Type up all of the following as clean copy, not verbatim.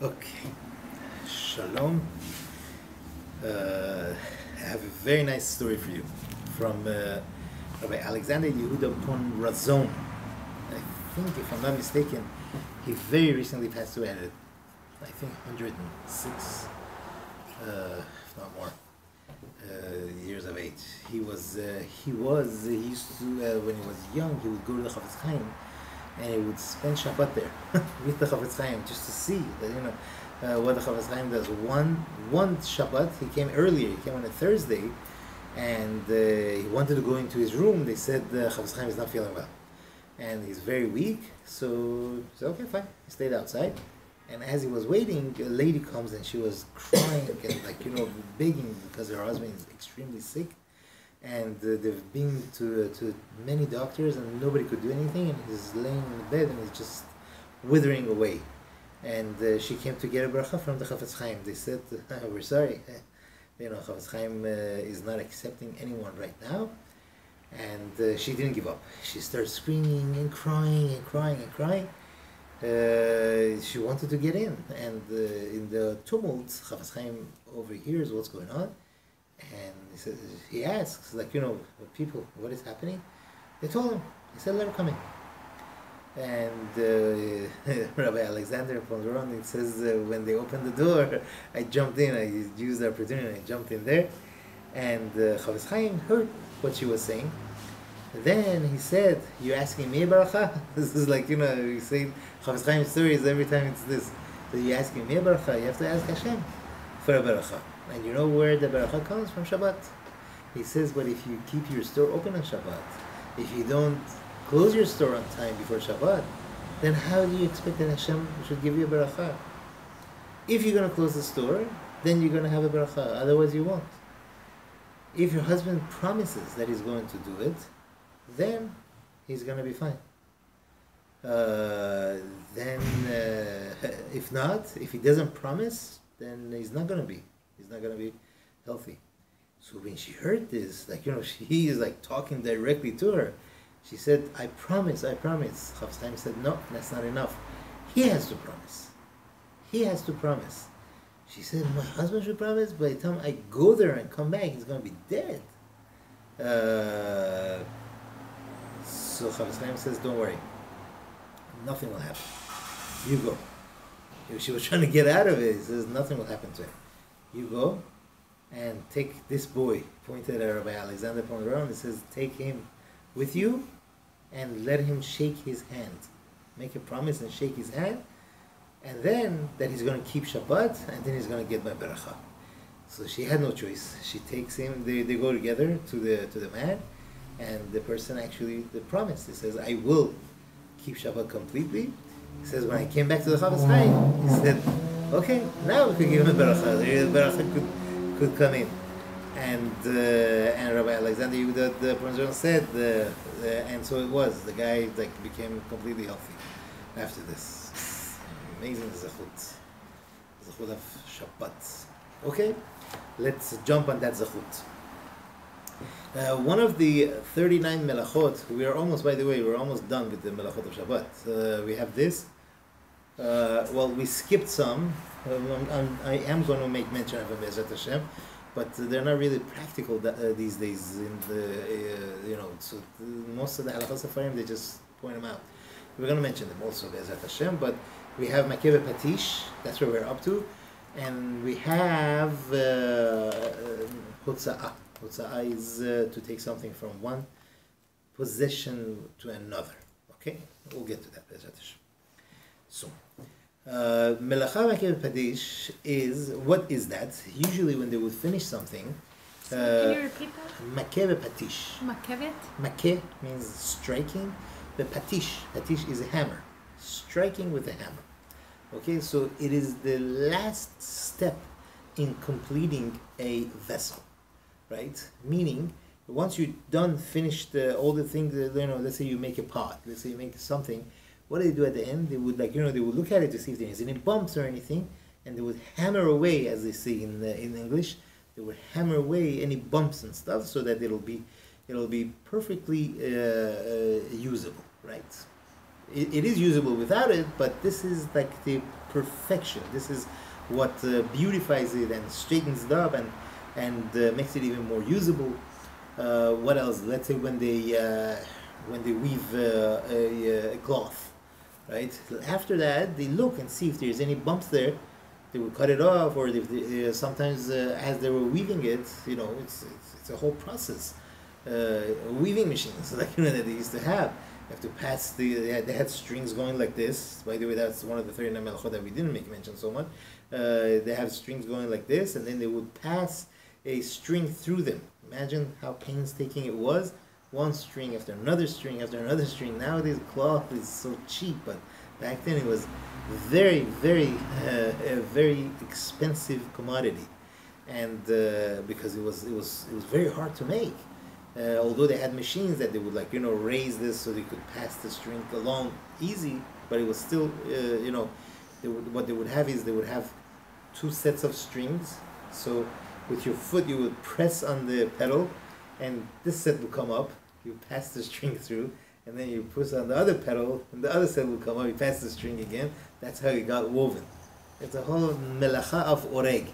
Okay, Shalom. I have a very nice story for you from Rabbi Alexander Yehuda Pon Razon. I think, if I'm not mistaken, he very recently passed away at, I think, 106, if not more, years of age. He used to, when he was young, he would go to the Chafetz Chaim and he would spend Shabbat there with the Chafetz Chaim just to see that, what the Chafetz Chaim does. One Shabbat, he came earlier, he came on a Thursday, and he wanted to go into his room. They said the Chafetz Chaim is not feeling well, and he's very weak, so he said, okay, fine. He stayed outside, and as he was waiting, a lady comes and she was crying and begging because her husband is extremely sick, and they've been to many doctors and nobody could do anything, and he's laying in the bed and he's just withering away. And she came to get a bracha from the Chafetz Chaim. They said, we're sorry, Chafetz Chaim is not accepting anyone right now. And she didn't give up. She started screaming and crying and crying and crying. She wanted to get in, and in the tumult, Chafetz Chaim overhears what's going on, and he asks, people, what is happening? They told him. He said, let her come in. And Rabbi Alexander Ponderon, it says, when they opened the door, I jumped in. I used the opportunity. I jumped in there, and Chafetz Chaim heard what she was saying. Then he said, "You're asking me a baracha?" This is you say Chafetz Chaim's stories every time it's this. So you're asking me a baracha? You have to ask Hashem for a baracha. And you know where the baracha comes from? Shabbat. He says, but if you keep your store open on Shabbat, if you don't close your store on time before Shabbat, then how do you expect that Hashem should give you a baracha? If you're going to close the store, then you're going to have a baracha. Otherwise, you won't. If your husband promises that he's going to do it, then he's going to be fine. If not, if he doesn't promise, then he's not going to be. He's not going to be healthy. So when she heard this, he is talking directly to her. She said, I promise, I promise. Chafetz Chaim said, no, that's not enough. He has to promise. He has to promise. She said, my husband should promise, by the time I go there and come back, he's going to be dead. So Chafetz Chaim says, don't worry. Nothing will happen. You go. She was trying to get out of it. He says, nothing will happen to him. You go and take this boy, pointed at Rabbi Alexander Ponderon, and says, take him with you and let him shake his hand. Make a promise and shake his hand, and then that he's going to keep Shabbat, and then he's going to get my beracha. So she had no choice. She takes him, they go together to the man, and the person actually promised. He says, I will keep Shabbat completely. He says, when I came back to the Chafetz Chaim, he said, okay, now we could give him a beracha. The beracha could come in. And Rabbi Alexander Yehuda the Ponderon said, and so it was. The guy became completely healthy after this. Amazing zechut of Shabbat. Okay, let's jump on that zechut. One of the 39 melachot. We are almost, by the way, we're almost done with the melachot of Shabbat. We have this. We skipped some. I am going to make mention of them, Be'ezrat Hashem. But they're not really practical these days. So most of the halachot safarim, they just point them out. We're going to mention them also, Be'ezrat Hashem. But we have Makkeh Patish, that's where we're up to, and we have Hotza'ah. Hotza'ah is to take something from one possession to another. Okay, we'll get to that, Be'ezrat Hashem. So. Melacha Makkeh Padish is, what is that? Usually when they would finish something. Can you repeat that? Makkeh Patish. Makkeh? Makkeh means striking. The patish is a hammer. Striking with a hammer. Okay, so it is the last step in completing a vessel, right? Meaning, once you're done, finished all the things, let's say you make a pot, let's say you make something. What do they do at the end? They would they would look at it to see if there's any bumps or anything, and they would hammer away, as they say in English. They would hammer away any bumps and stuff so that it'll be perfectly usable, right? It is usable without it, but this is the perfection. This is what beautifies it and straightens it up and makes it even more usable. What else? Let's say when they weave a cloth, right? After that, they look and see if there's any bumps there. They would cut it off, or if they, sometimes as they were weaving it, it's a whole process. Weaving machines, like that they used to have. You have to pass they had strings going like this. By the way, that's one of the 39 Halachot that we didn't make mention so much. They have strings going like this, and then they would pass a string through them. Imagine how painstaking it was. One string after another string after another string. Nowadays, cloth is so cheap, but back then it was very, very, a very expensive commodity, and because it was very hard to make. Although they had machines that they would raise this so they could pass the string along easy, but it was still what they would have is they would have two sets of strings. So with your foot you would press on the pedal, and this set will come up. You pass the string through, and then you push on the other pedal, and the other set will come up. You pass the string again. That's how it got woven. It's a whole melacha of oreg.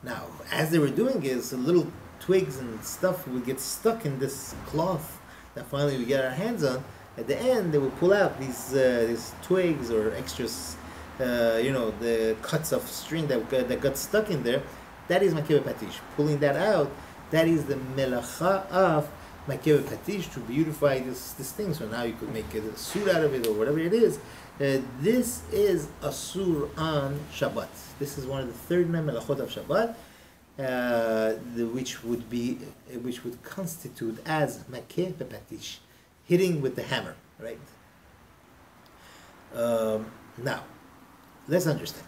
Now, as they were doing it, so little twigs and stuff would get stuck in this cloth that finally we get our hands on. At the end, they would pull out these twigs or extras, the cuts of string that got stuck in there. That is Makkeh patish. Pulling that out, that is the melacha of Makkeh patish to beautify this thing. So now you could make a suit out of it or whatever it is. This is asur on Shabbat. This is one of the 39 melachot of Shabbat, which would constitute as Makkeh patish, hitting with the hammer, right? Now, let's understand.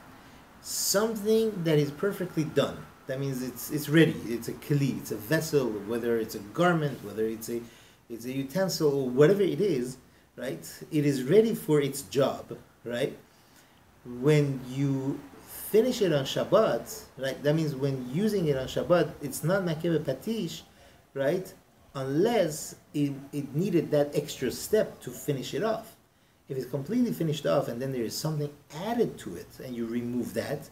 Something that is perfectly done. That means it's ready. It's a keli. It's a vessel. Whether it's a garment, whether it's a utensil, or whatever it is, right? It is ready for its job, right? When you finish it on Shabbat, right? That means when using it on Shabbat, it's not Makkeh patish, right? Unless it needed that extra step to finish it off. If it's completely finished off and then there is something added to it and you remove that,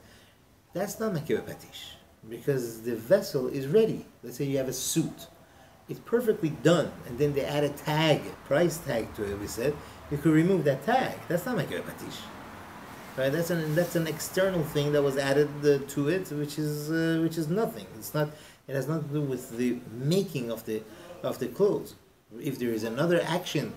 that's not Makkeh patish, because the vessel is ready. Let's say you have a suit. It's perfectly done, and then they add a tag, price tag to it, we said, you could remove that tag. That's not Makkeh patish. Right? That's an external thing that was added to it, which is nothing. It has nothing to do with the making of the clothes. If there is another action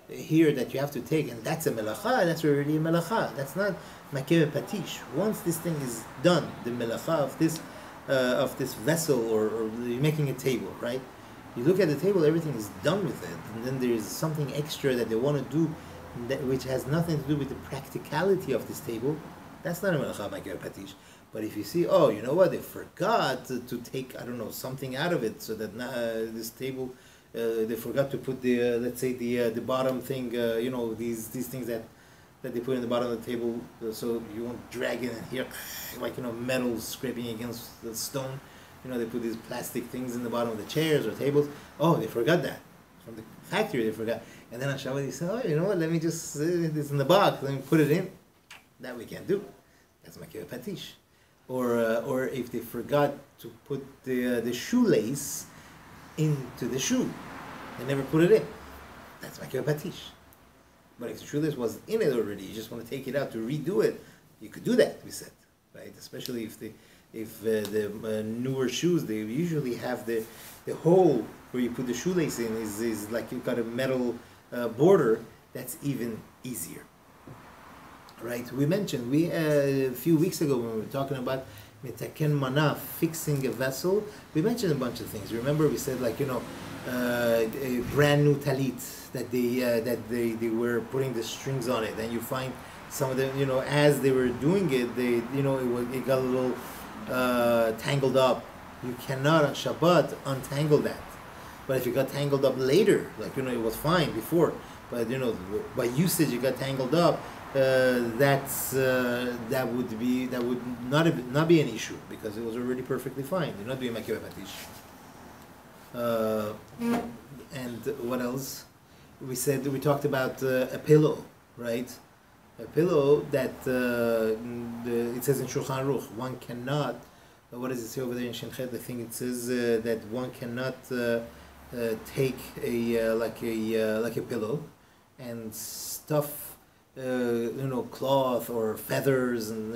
here that you have to take, and that's a melacha, that's already a melacha. That's not Makkeh patish. Once this thing is done, the melacha of this vessel, or you're making a table, right? You look at the table, everything is done with it, and then there is something extra that they want to do, which has nothing to do with the practicality of this table. That's not a melacha Makkeh patish. But if you see, oh, you know what, they forgot to take, I don't know, something out of it, so that this table, they forgot to put let's say the bottom thing, these things that they put in the bottom of the table, so you won't drag it and hear metal scraping against the stone. They put these plastic things in the bottom of the chairs or tables. Oh, they forgot that. From the factory they forgot. And then on Shabbat they say, oh, you know what, let me just, it's in the box, let me put it in. That we can't do. That's Makkeh patish. Or if they forgot to put the shoelace into the shoe, they never put it in. That's Makkeh patish. But if the shoelace was in it already, you just want to take it out to redo it, you could do that, we said, right? Especially if the newer shoes, they usually have the hole where you put the shoelace in is like you've got a metal border. That's even easier, right? We mentioned a few weeks ago when we were talking about mitaken mana, fixing a vessel. We mentioned a bunch of things. Remember, we said a brand new talit that they were putting the strings on it, and you find some of them, as they were doing it, it got a little tangled up. You cannot on Shabbat untangle that. But if it got tangled up later, it was fine before, but by usage it got tangled up, that would not be an issue, because it was already perfectly fine. You're not doing Makkeh patish. And what else? We talked about a pillow, right? A pillow that it says in Shulchan Aruch, one cannot. What does it say over there in Shinchet? I think it says that one cannot take a like a pillow and stuff cloth or feathers and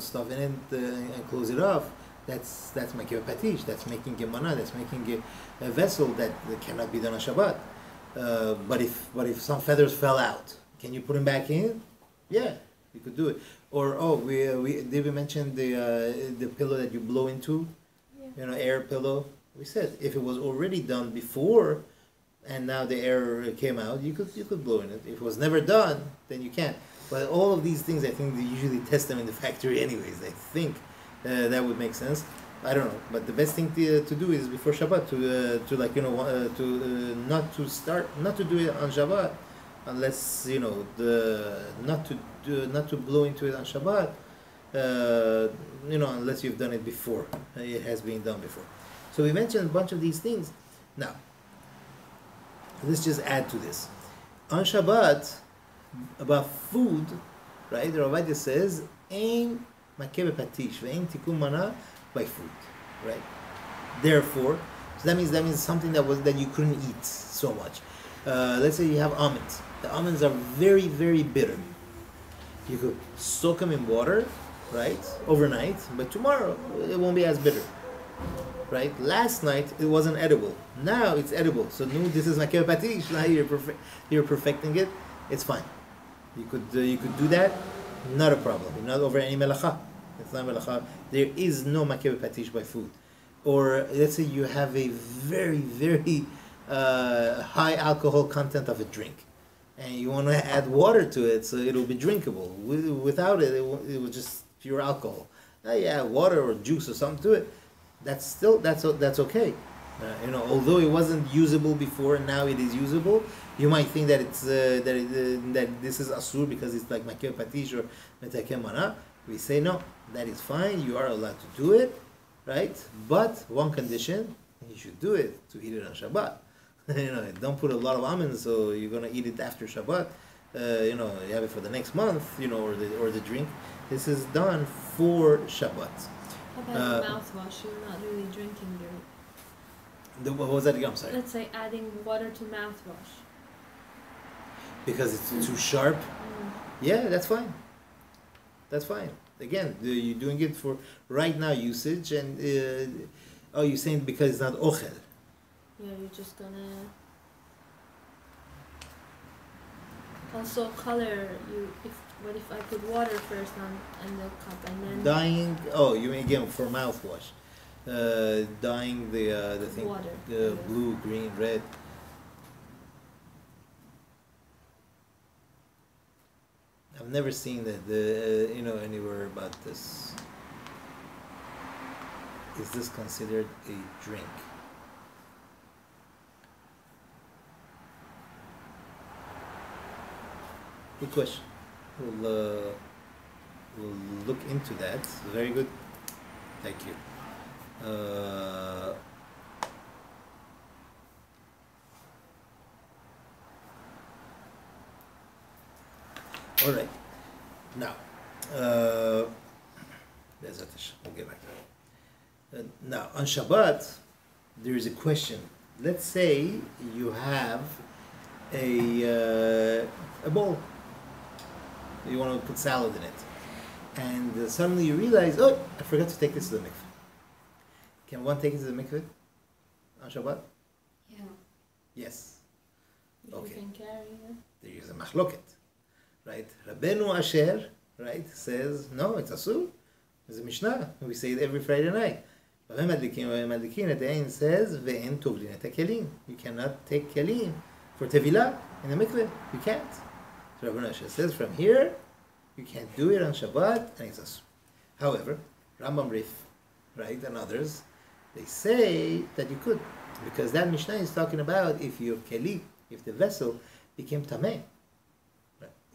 stuff in it and close it off. That's making a patish. That's making a mana. That's making a vessel that cannot be done on Shabbat. But if some feathers fell out, can you put them back in? Yeah, you could do it. Or we mentioned the pillow that you blow into, air pillow. We said if it was already done before, and now the air came out, you could blow in it. If it was never done, then you can't. But all of these things, I think they usually test them in the factory anyways. I think that would make sense. I don't know, but the best thing to do is before Shabbat not to do it on Shabbat, unless not to blow into it on Shabbat, unless you've done it before. It has been done before. So we mentioned a bunch of these things. Now, let's just add to this. On Shabbat, about food, right? The Rabbi says, "Ein Makkeh patish ve'ein tikkun mana." By food, right? Therefore, so that means something that you couldn't eat so much. Let's say you have almonds. The almonds are very, very bitter. You could soak them in water, right, overnight, but tomorrow it won't be as bitter, right? Last night it wasn't edible. Now it's edible. So no, this is Makkeh patish. Now you're perfecting it. It's fine. You could do that. Not a problem. You're not over any melacha. It's not melacha. There is no makkeh patish by food. Or let's say you have a very, very high alcohol content of a drink, and you want to add water to it so it'll be drinkable. Without it, it was just pure alcohol. Now you add water or juice or something to it. That's okay. Although it wasn't usable before, and now it is usable. You might think that it's that this is asur because it's like makkeh patish or metakem mana. We say no, that is fine. You are allowed to do it, right? But one condition, you should do it to eat it on Shabbat. Don't put a lot of almonds, so you're gonna eat it after Shabbat. You have it for the next month, or the drink. This is done for Shabbat. How about mouthwash? You're not really drinking what was that again? I'm sorry. Let's say adding water to mouthwash. Because it's too sharp. Yeah, that's fine. That's fine. Again, you're doing it for right now usage, and you're saying because it's not ochel. Yeah, you're just gonna. Also, color. What if I put water first on the cup and then dyeing? Oh, you mean again for mouthwash? Dyeing the thing. Water. Blue, green, red. I've never seen that anywhere about this. Is this considered a drink? Good question. We'll look into that. Very good. Thank you. All right. Now, we'll get back to that. Now, on Shabbat, there is a question. Let's say you have a bowl. You want to put salad in it. And suddenly you realize, oh, I forgot to take this to the mikveh. Can one take it to the mikveh on Shabbat? Yeah. Yes. If Okay. you can carry it. There is a machloket. Right? Rabbeinu Asher, right, says, no, it's asur. There's a Mishnah. We say it every Friday night. At the end says, ve'en tovlin et kelim. You cannot take kelim for tevilah in the mikveh. You can't. So Rabbeinu Asher says, from here, you can't do it on Shabbat, and it's asur. However, Rambam Rif, right, and others, they say that you could. Because that Mishnah is talking about if your keli, if the vessel became tameh.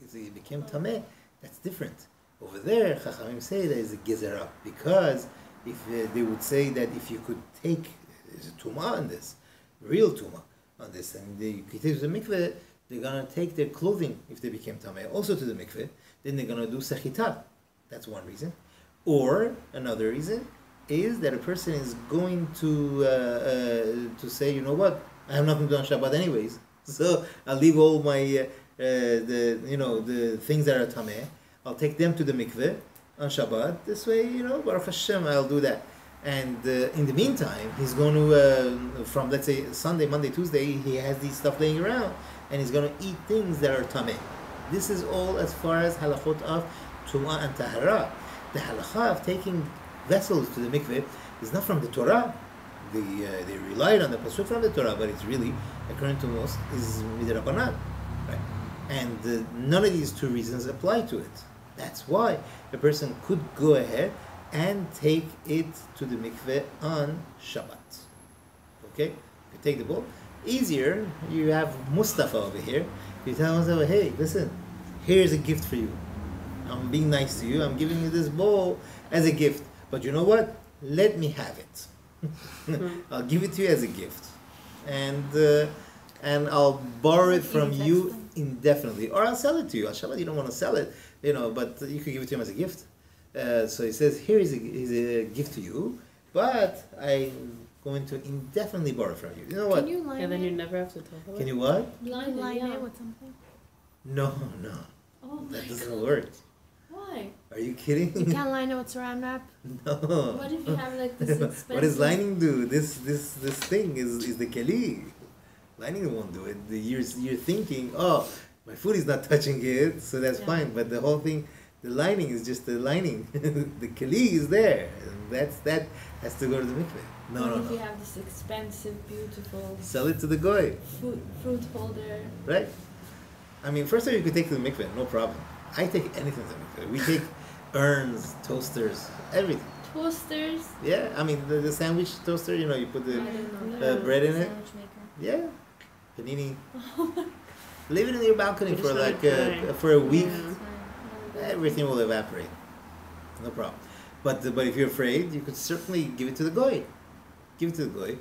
If it became tameh, that's different. Over there, Chachamim say there is a gezerah, because if they would say that if you could take, there's a tumah on this, real tumah on this, and you could take the mikveh, they're gonna take their clothing if they became tameh also to the mikveh. Then they're gonna do sechita. That's one reason. Or another reason is that a person is going to say, you know what, I have nothing to do on Shabbat anyways, so I'll leave all my the things that are tameh. I'll take them to the mikveh on Shabbat. This way, Baruch Hashem, I'll do that. And in the meantime, he's going to, from let's say Sunday, Monday, Tuesday, he has these stuff laying around, and he's going to eat things that are tameh. This is all as far as halachot of tumah and tahara. The halakha of taking vessels to the mikveh is not from the Torah. They relied on the pasuk from the Torah, but it's really, according to most, is midrabanan, right? And none of these two reasons apply to it. That's why a person could go ahead and take it to the mikveh on Shabbat. Okay? You take the bowl. Easier, you have Mustafa over here. You tell Mustafa, hey, listen, here's a gift for you. I'm being nice to you. I'm giving you this bowl as a gift. But you know what? Let me have it. I'll give it to you as a gift. And I'll borrow it from you indefinitely. Or I'll sell it to you. On Shabbat, you don't want to sell it, but you could give it to him as a gift. So he says, here is a gift to you, but I'm going to indefinitely borrow from you. You know what? Can you line And then it? you never have to talk about it. Can you what? Line it with something? No. Oh my That doesn't God. work. Why? Are you kidding? You can't line it with saran wrap? No. What if you have like this expensive? What does lining do? This thing is the keli. Lining won't do it. You're thinking, oh, my food is not touching it, so that's Yeah. fine. But the whole thing, the lining is just the lining. The keli is there. And that has to go to the mikveh. What if you No. have this expensive, beautiful Sell it to the goy, fruit holder? right? I mean, first of all, you could take it to the mikveh, no problem. I take anything to the mikveh. We take urns, toasters, everything. Toasters? Yeah, I mean, the sandwich toaster, you put I the don't know. bread in it. Sandwich maker. Yeah, panini. Leave it in your balcony Just for let like it dry. for a week. Yeah. Everything will evaporate. No problem. But if you're afraid, you could certainly give it to the goy. Give it to the goy,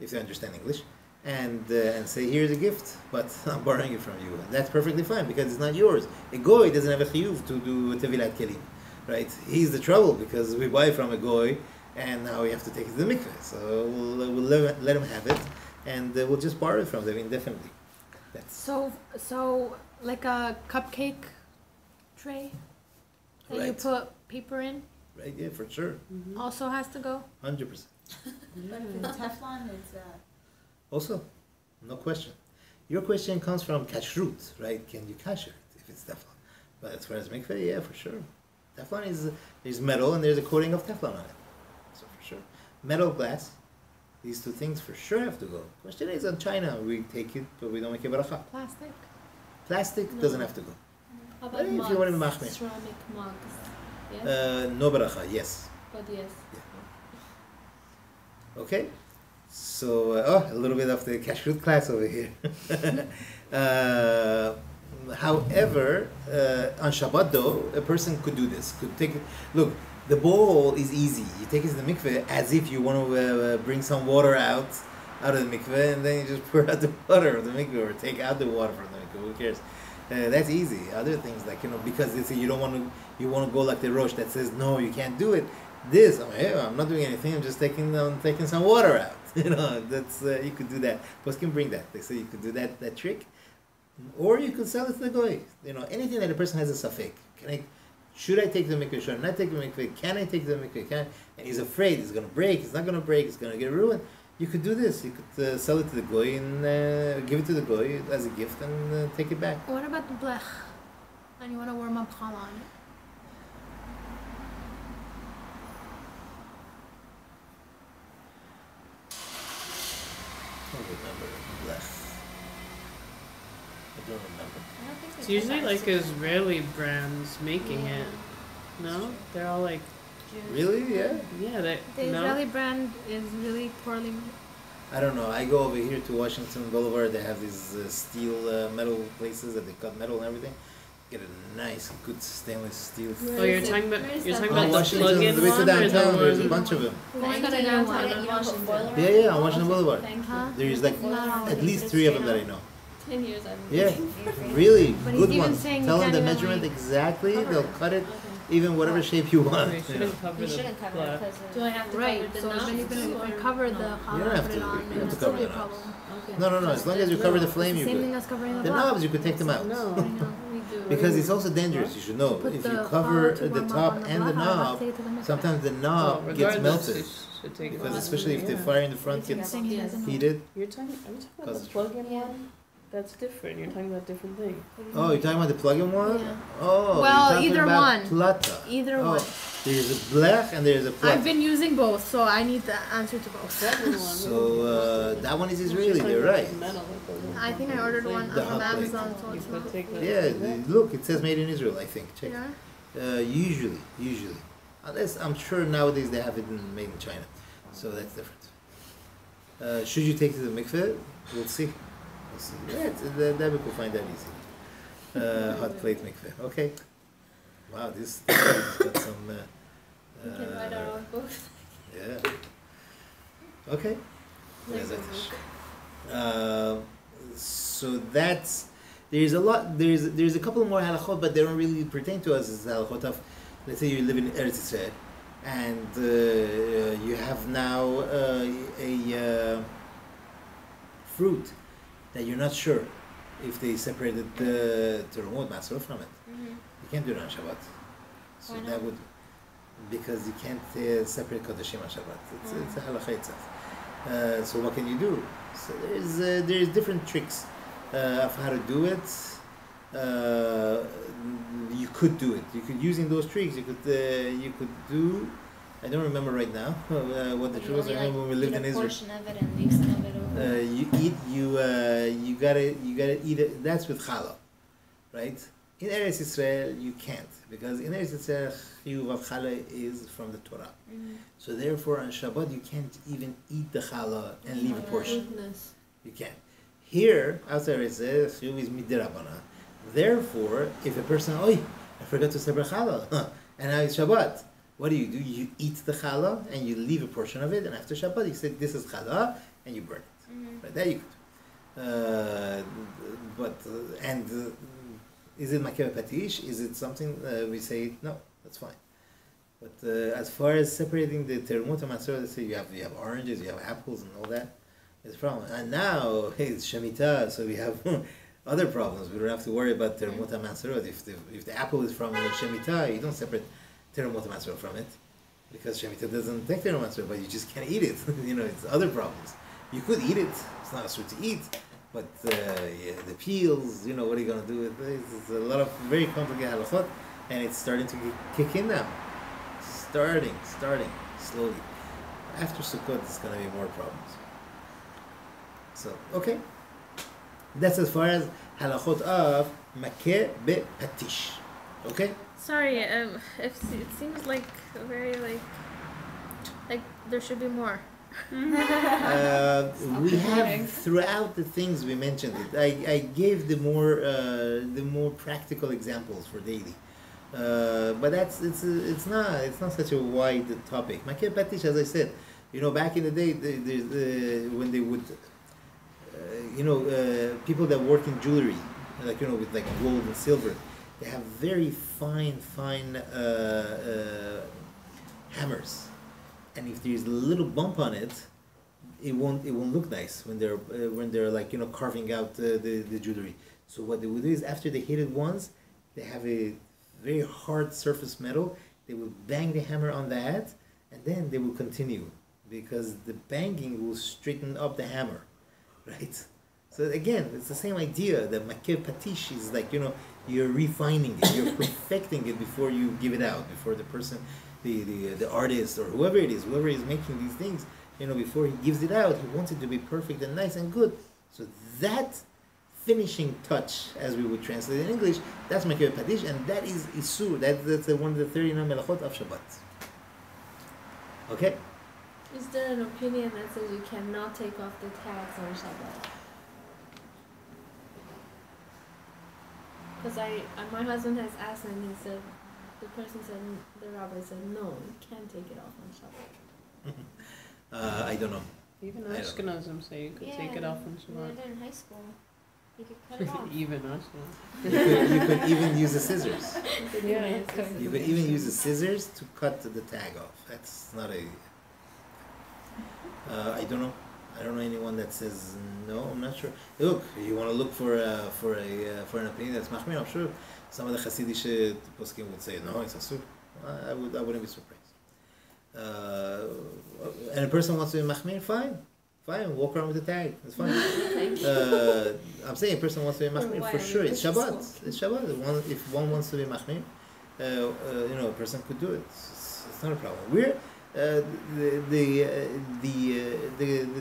if you understand English, and say, here's a gift, but I'm borrowing it from you. And that's perfectly fine because it's not yours. A goy doesn't have a chiyuv to do tevilat kelim, right? He's the trouble because we buy from a goy, and now we have to take it to the mikveh. So we'll let him have it, and we'll just borrow it from them indefinitely. That's So like a cupcake tray that you Right. put paper in right. Yeah, for sure, also has to go? 100%. But if it's Teflon, it's Also, no question. Your question comes from kashrut, right? Can you kasher it if it's Teflon? But as far as mikveh, yeah, for sure. Teflon is metal and there's a coating of Teflon on it. So for sure. Metal, glass, these two things for sure have to go. Question is on China, we take it, but we don't make a bracha. Plastic? Plastic No. doesn't have to go. How But about if mugs? you want to machmir. Ceramic mugs. Yes? No bracha, yes. But yes. Okay, so a little bit of the kashrut class over here. However, on Shabbat though, a person could do this. Could take. Look, the bowl is easy. You take it to the mikveh as if you want to bring some water out of the mikveh, and then you just pour out the water of the mikveh, or take out the water from the mikveh. Who cares? That's easy. Other things like because they say you don't want to, you want to go like the Rosh that says no, you can't do it. This, I'm not doing anything. I'm just taking some water out. That's you could do that. Poskim bring that. They say you could do that trick, or you could sell it to the goy. Anything that a person has a safek. Should I take the mikveh? Should I not take the mikveh? Can I take the mikveh? And he's afraid it's going to break. It's not going to break. It's going to get ruined. You could do this. You could sell it to the goy and give it to the goy as a gift and take it back. What about the blech? And you want to warm up challah on it? I don't remember. Blech. I don't remember. I don't think It's usually like Israeli brands making it. No? They're all like, Really? Yeah. yeah, they The no? Israeli brand is really poorly made. I don't know. I go over here to Washington Boulevard. They have these steel metal places that they cut metal and everything. Get a nice, good stainless steel. Oh, you're talking about the Washington, plug-in the way to one or downtown. the There's a one? bunch of them. We're going to Anytime you want downtown. it, you want to boil Yeah, on Washington Boulevard. Thank you. Huh? There's like No. at least 3 of them that I know. 10 years I've been Yeah, looking. really But he's good even ones. saying you Tell them can't the even, measurement like, exactly. cover They'll it. cut it Okay. even whatever shape you want. We you know. shouldn't cover You the shouldn't cover it black. because Do I have to Right, cover the so knobs? then even if I or cover the no? You challah don't have and put to. it on, You then don't have it'd to still cover be a the knobs. problem. Okay. No. As long as you cover the flame, It's you're the same thing good. as covering the The block. knobs, you could take them out. No. You know, We do. Because it's also dangerous, you should know. put If the you challah cover to the warm up top on the and the block, I'll knob, take it to the mikveh. sometimes the Well, knob gets regardless, melted. you should take it Because out. especially if the Yeah. fire in the front He's gets saying he doesn't know. heated. Are you talking about Causes the plug-in one? That's different. You're talking about different thing. Oh, you're talking about the plug-in one? Yeah. Oh, Well, you're talking either about one. Plata. Either Oh, one. there's a blech and there's a plata. I've been using both, so I need the answer to both. Plug-in one. So that one is Israeli. She's You're talking right. about metal, like the little I think I ordered one The from hot plate. Amazon, so You it's could not. take the Yeah, look, it says made in Israel. I think. Check. Yeah. Usually, unless I'm sure nowadays they have it made in China, so that's different. Should you take it to the mikveh? We'll see. Yeah, that we could find that easy. Hot plate mikveh. Okay. Wow, this has got some. We can write our own book. Yeah. Okay. Like Yeah, a that's- book. So that's there's a lot there's a couple more halachot, but they don't really pertain to us as halachot of, let's say you live in Eretz Yisrael and you have now a fruit that you're not sure if they separated the terumot matzah from it. You can't do it on Shabbat. So Why that not? would because you can't separate kodashim on Shabbat. It's a halakha itself. So what can you do? So there's different tricks of how to do it. You could do it. You could using those tricks. You could do. I don't remember right now what the trick was. I remember when we lived in Israel. A portion of it and leave some of it over. You gotta eat it. That's with challah, right? In Eretz Yisrael you can't because in Eretz Yisrael chiyuv of challah is from the Torah. So therefore on Shabbat you can't even eat the challah and leave a portion. Goodness. You can't. Here outside it says chiyuv is midirabana. Therefore, if a person, I forgot to separate challah, and now it's Shabbat. What do? You eat the challah and you leave a portion of it, and after Shabbat you say this is challah and you burn it. Right? That you could. Is it Makkeh patish? Is it something we say no? That's fine. But as far as separating the terumot and matzah, let's say you have oranges, you have apples, and all that, it's a problem. And now it's Shemitah, so we have other problems. We don't have to worry about terumot and matzah. If the apple is from Shemitah, you don't separate terumot and matzah from it because Shemitah doesn't take terumot and matzah, but you just can't eat it. It's other problems. You could eat it. It's not a to eat. But the peels, what are you going to do with it? It's a lot of very complicated halachot, and it's starting to kick in now. Starting, slowly. After Sukkot, it's going to be more problems. So, okay. That's as far as halachot of Makkeh be patish. Okay? Sorry, it seems like very like there should be more. We have throughout the things we mentioned it. I gave the more practical examples for daily, but it's not such a wide topic. Makkeh patish, as I said, back in the day, when they would, people that work in jewelry, with like gold and silver, they have very fine hammers. And if there's a little bump on it, it won't look nice when they're like carving out the jewelry. So what they would do is after they hit it once, they have a very hard surface metal. They will bang the hammer on that, and then they will continue because the banging will straighten up the hammer, right? So again, it's the same idea. The Makkeh patish is like you're refining it, you're perfecting it before you give it out, before the person. The artist or whoever is making these things, before he gives it out, he wants it to be perfect and nice and good. So that finishing touch, as we would translate in English, that's Makkeh patish, and that is Isur. That's one of the 39 melachot of Shabbat. Okay? Is there an opinion that says you cannot take off the tags on Shabbat? Because my husband has asked and he said, the rabbi said, no, you can't take it off on Shabbat. I don't know. Even I don't Ashkenazim say you could take it off on We Shabbat. learned it in high school. You could cut it off. Even us. You could even use the scissors. Yeah. You could even use the scissors to cut the tag off. That's not a. I don't know. I don't know anyone that says no. I'm not sure. Look, you want to look for an opinion that's machmir. I'm sure some of the Hasidic poskim would say no, it's asur. I wouldn't be surprised. And a person wants to be machmir, fine. Walk around with the tag. It's fine. I'm saying a person wants to be machmir for sure. It's Shabbat. It's Shabbat. If one wants to be machmir, a person could do it. It's not a problem. We're the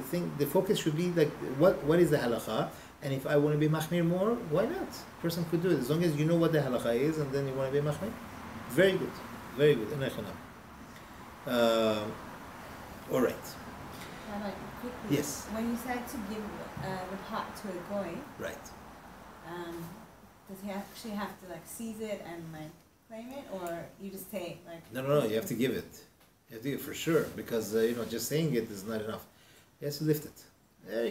thing. The focus should be like what is the halacha, and if I want to be machmir more, why not? A person could do it as long as you know what the halacha is, and then you want to be machmir. Very good. Very good. All right. Quickly, Yes. when you said to give the pot to a goy, Right. does he actually have to like seize it and like claim it, or you just take like? No. You have to give it. You have to give it for sure, because just saying it is not enough. You have to lift it.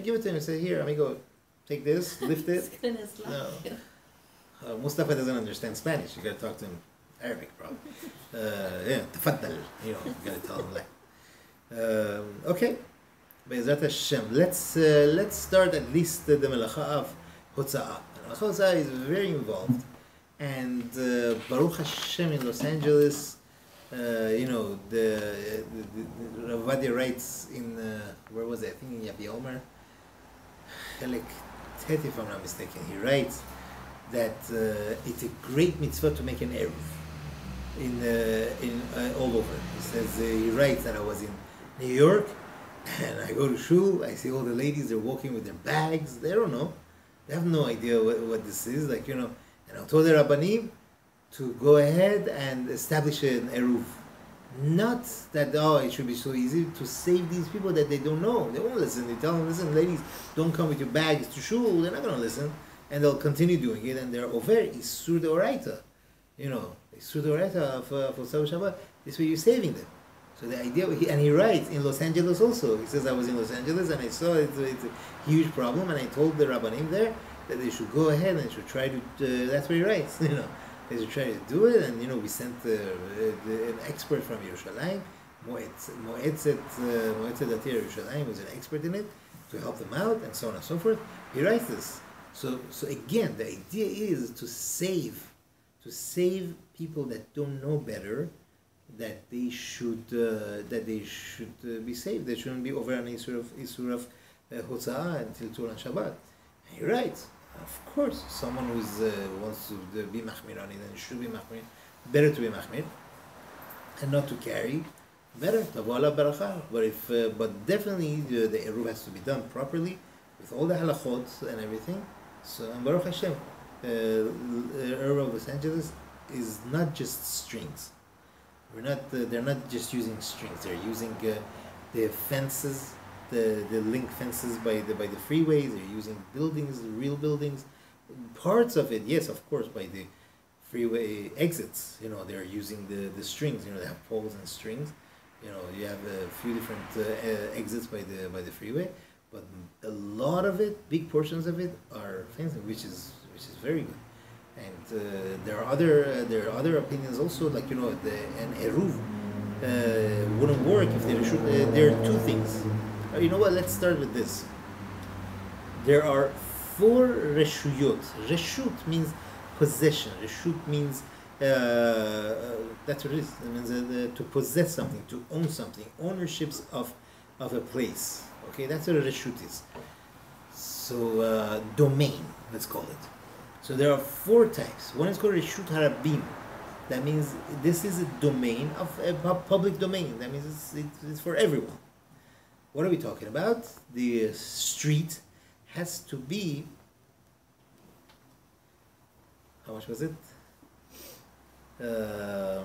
Give it to him and say, "Here, amigo, take this, lift it." No. Mustafa doesn't understand Spanish. You got to talk to him Arabic, probably. Tafaddal. You got to tell him like. Okay. Be'ezrat Hashem. Let's start at least the melacha of hotza'ah. Hotza'ah is very involved, and Baruch Hashem in Los Angeles. The Ravadi writes in where was it? I think in Yabi Omer, Chelek Tet, if I'm not mistaken. He writes that it's a great mitzvah to make an eruv in all over. He says he writes that I was in New York and I go to shul. I see all the ladies. They're walking with their bags. They don't know. They have no idea what this is. And I told the Rabbanim to go ahead and establish an eruv. Not that, it should be so easy to save these people that they don't know. They won't listen. They tell them, listen, ladies, don't come with your bags to shul. They're not going to listen. And they'll continue doing it. And they're over Isur de Oraita. Isur de Oraita for Shabbat. This way you're saving them. So the idea, and he writes in Los Angeles also. He says, I was in Los Angeles and I saw it's a huge problem. And I told the Rabbanim there that they should go ahead and they should try to, that's what he writes, They should try to do it, and we sent an expert from Yerushalayim, Moetzet Datir Yerushalayim was an expert in it to help them out, and so on and so forth. He writes this. So again, the idea is to save people that don't know better, that they should be saved. They shouldn't be over an Isur of Hotza'ah until Tur and Shabbat. And he writes. Of course, someone who wants to be machmir on it, then should be machmir. Better to be machmir and not to carry. Better tavu ala baracha. But definitely the eruv has to be done properly with all the halachot and everything. So and Baruch Hashem, eruv of Los Angeles is not just strings. They're not just using strings. They're using the fences. The link fences by the freeways. They're using buildings, real buildings. Parts of it, yes, of course, by the freeway exits. They're using the strings. They have poles and strings. You have a few different exits by the freeway, but a lot of it, big portions of it, are fencing, which is very good. And there are other opinions also, like an eruv wouldn't work if there are two things. You know what? Let's start with this. There are 4 reshuyot. Reshut means possession. Reshut means that's what it is. It means to possess something, to own something, ownerships of a place. Okay, that's what a reshut is. So domain, let's call it. So there are 4 types. One is called reshut harabim. That means this is a domain of a public domain. That means it's for everyone. What are we talking about? The street has to be, how much was it? I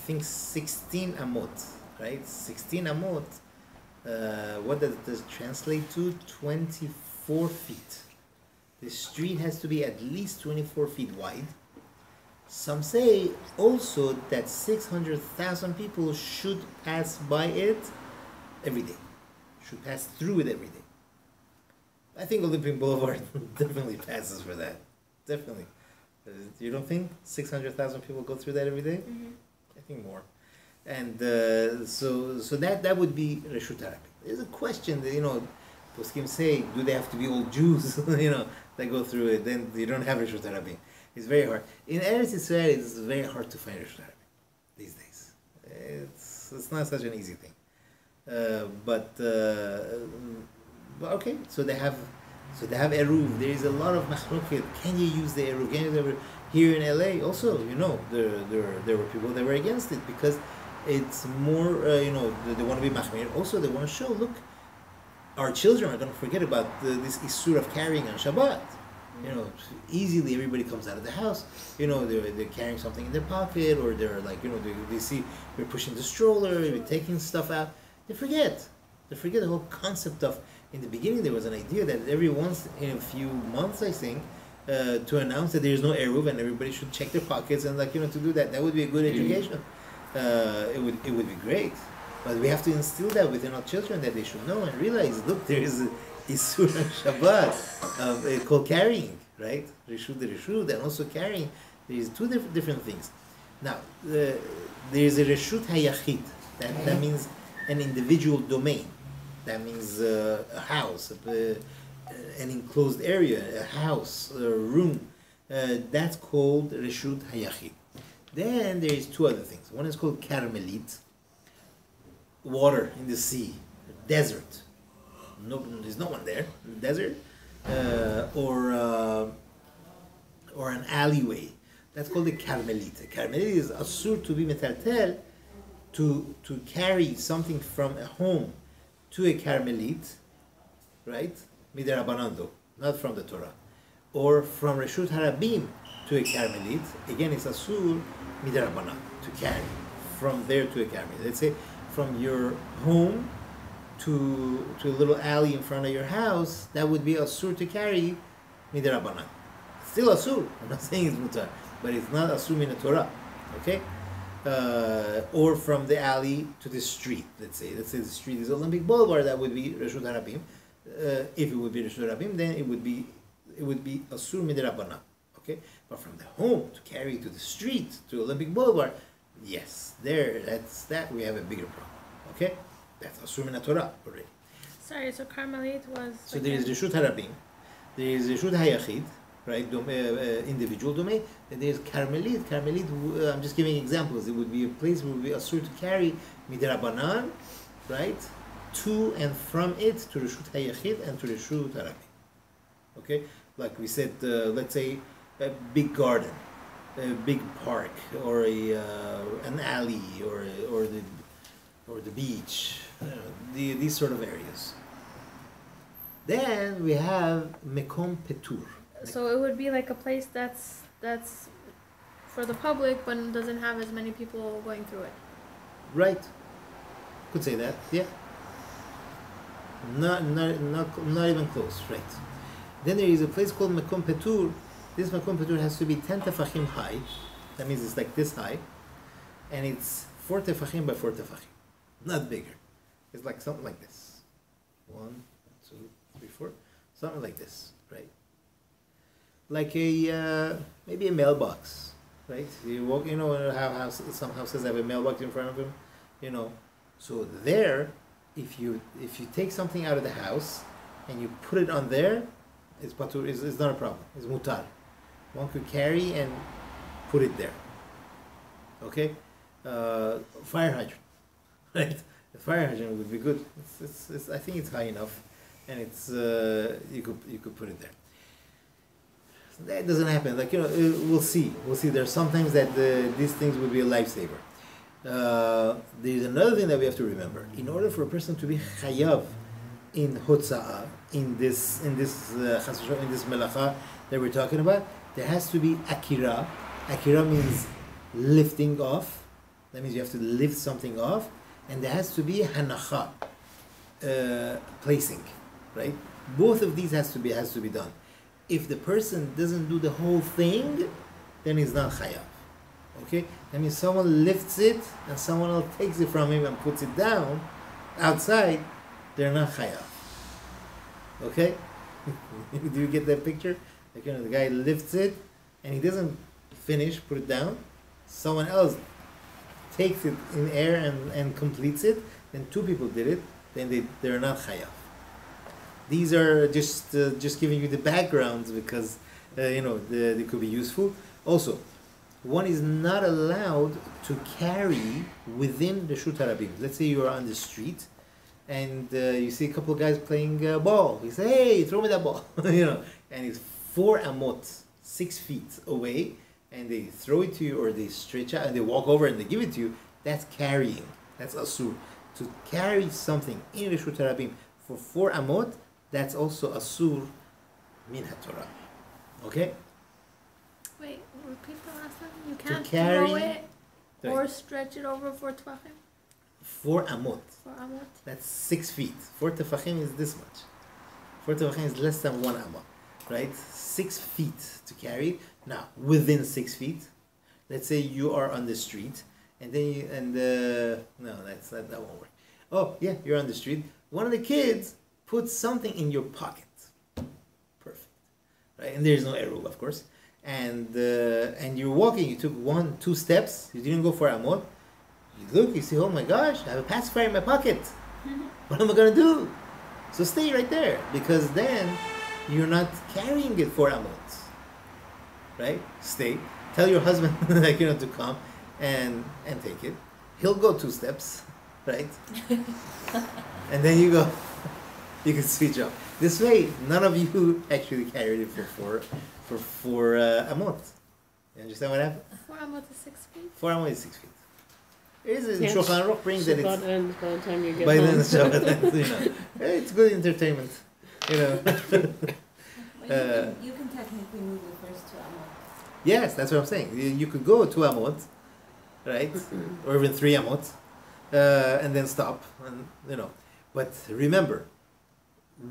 think 16 amot, right? 16 amot. What does this translate to? 24 feet. The street has to be at least 24 feet wide. Some say also that 600,000 people should pass by it every day. Should pass through it every day. I think Olympic Boulevard definitely passes for that. Definitely. You don't think 600,000 people go through that every day? I think more. And so that would be Reshut Harabim. There's a question that, Poskim say, do they have to be all Jews, that go through it? Then you don't have Reshut Harabim. It's very hard. In Eretz Israel, it's very hard to find Reshut Harabim these days. It's not such an easy thing. But okay, so they have eruv. There is a lot of machloket. Can you use the eruv? Here in LA, also, there were people that were against it because it's more, they want to be machmir. Also, they want to show, look, our children are going to forget about this issur of carrying on Shabbat. Easily everybody comes out of the house. They're carrying something in their pocket, or they're like, they see we're pushing the stroller, we're taking stuff out. They forget the whole concept of. In the beginning, there was an idea that every once in a few months, I think, to announce that there is no eruv and everybody should check their pockets and to do that. That would be a good education. It would be great, but we have to instill that within our children that they should know and realize. Look, there is a isur on Shabbat called carrying, right? Reshut, and also carrying. There is two different things. Now, there is a reshut hayachid. That means an individual domain. That means a house, an enclosed area, a house, a room. That's called Reshut Hayachid. Then there is two other things. One is called Carmelit, water in the sea, desert. No, there's no one there. Desert, or an alleyway. That's called the Carmelit. A Carmelit is asur to be metaltel, to carry something from a home to a Carmelit, right? Midarabanando, not from the Torah. Or from Reshut Harabim to a Carmelit, again it's Asur Midarabanan, to carry from there to a Carmelit. Let's say from your home to a little alley in front of your house, that would be Asur to carry Midarabanan. Still Asur, I'm not saying it's Mutar, but it's not Asur Min Torah, okay? Or from the alley to the street. Let's say the street is Olympic Boulevard. That would be Reshut Harabim. If it would be Reshut Harabim, then it would be Asur Midrabanan. Okay, but from the home to carry to the street to Olympic Boulevard, yes, that we have a bigger problem. Okay, that's Asur Min Torah already. Sorry, so Carmelit was. So there is Reshut Harabim, there is Reshut Hayachid, right? Individual domain. And there's Carmelit. Carmelit. I'm just giving examples. It would be a place where it would be asur to carry midrabanan, right, to and from it to Reshut Hayachid and to Reshut Harabim. Okay, like we said, let's say a big garden, a big park, or an alley, or the beach, these sort of areas. Then we have Mekom Petur. So it would be like a place that's for the public, but doesn't have as many people going through it. Right. Could say that. Yeah. Not even close. Right. Then there is a place called Mekom Petur. This Mekom Petur has to be 10 tefachim high. That means it's like this high, and it's 4 tefachim by 4 tefachim. Not bigger. It's like something like this. 1, 2, 3, 4. Something like this. Right. Like maybe a mailbox, right? You walk, how some houses have a mailbox in front of them, So there, if you take something out of the house and you put it on there, it's patur. It's not a problem. It's mutar. One could carry and put it there. Okay, fire hydrant, right? The fire hydrant would be good. It's I think it's high enough, and it's you could put it there. That doesn't happen. We'll see. There's sometimes that these things would be a lifesaver. There's another thing that we have to remember. In order for a person to be chayav in hotza'ah, in this melacha that we're talking about, there has to be akira. Akira means lifting off. That means you have to lift something off, and there has to be hanacha, placing, right? Both of these has to be done. If the person doesn't do the whole thing, then he's not chayav. Okay? That means someone lifts it and someone else takes it from him and puts it down outside, they're not chayav. Okay? Do you get that picture? Like, the guy lifts it, and he doesn't finish, put it down. Someone else takes it in air and completes it. Then two people did it. Then they're not chayav. These are just giving you the backgrounds because they could be useful. Also, one is not allowed to carry within the Shut Harabim. Let's say you are on the street and you see a couple of guys playing ball. You say, "Hey, throw me that ball," and it's 4 amot, 6 feet away, and they throw it to you or they stretch out and they walk over and they give it to you. That's carrying. That's asur. To carry something in the Shut Harabim for 4 amot, that's also asur min haTorah. Okay? Wait, repeat the last one. You can't carry- throw it or Right. stretch it over 4 tefachim. 4 amot. 4 amot. That's 6 feet. 4 tefachim is this much. 4 tefachim is less than 1 amot, right? 6 feet to carry. Now, within 6 feet, let's say you are on the street, and then no, that won't work. Oh yeah, you're on the street. One of the kids puts something in your pocket. Perfect, right? And there's no eruv, of course. And you're walking. You took 1-2 steps. You didn't go for amot. You look. You see, oh my gosh, I have a pacifier in my pocket. What am I gonna do? So stay right there, because then you're not carrying it for amot, right? Stay. Tell your husband to come and take it. He'll go 2 steps, right? And then you go. You can switch up. This way, none of you actually carried it for 4 amot. You understand what happened? 4 amot is 6 feet. 4 amot is 6 feet. It is in Yeah, Shulchan Aruch brings that Shabbat it's ends by the time you get by home. then it's Shabbat ends, it's good entertainment, Well, you can technically move the first 2 amot. Yes, that's what I'm saying. You could go 2 amot, right, or even 3 amot, and then stop, and But remember,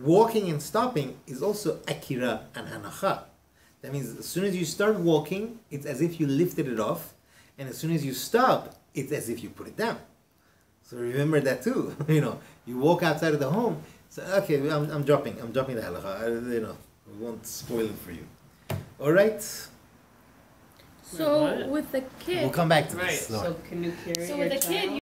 walking and stopping is also akira and hanacha. That means as soon as you start walking, it's as if you lifted it off, and as soon as you stop, it's as if you put it down. So remember that too. You walk outside of the home. So okay, I'm dropping the halacha. We won't spoil it for you. All right, So What? with the kid, we'll come back to Right, this. so can you carry So your with the kid, child?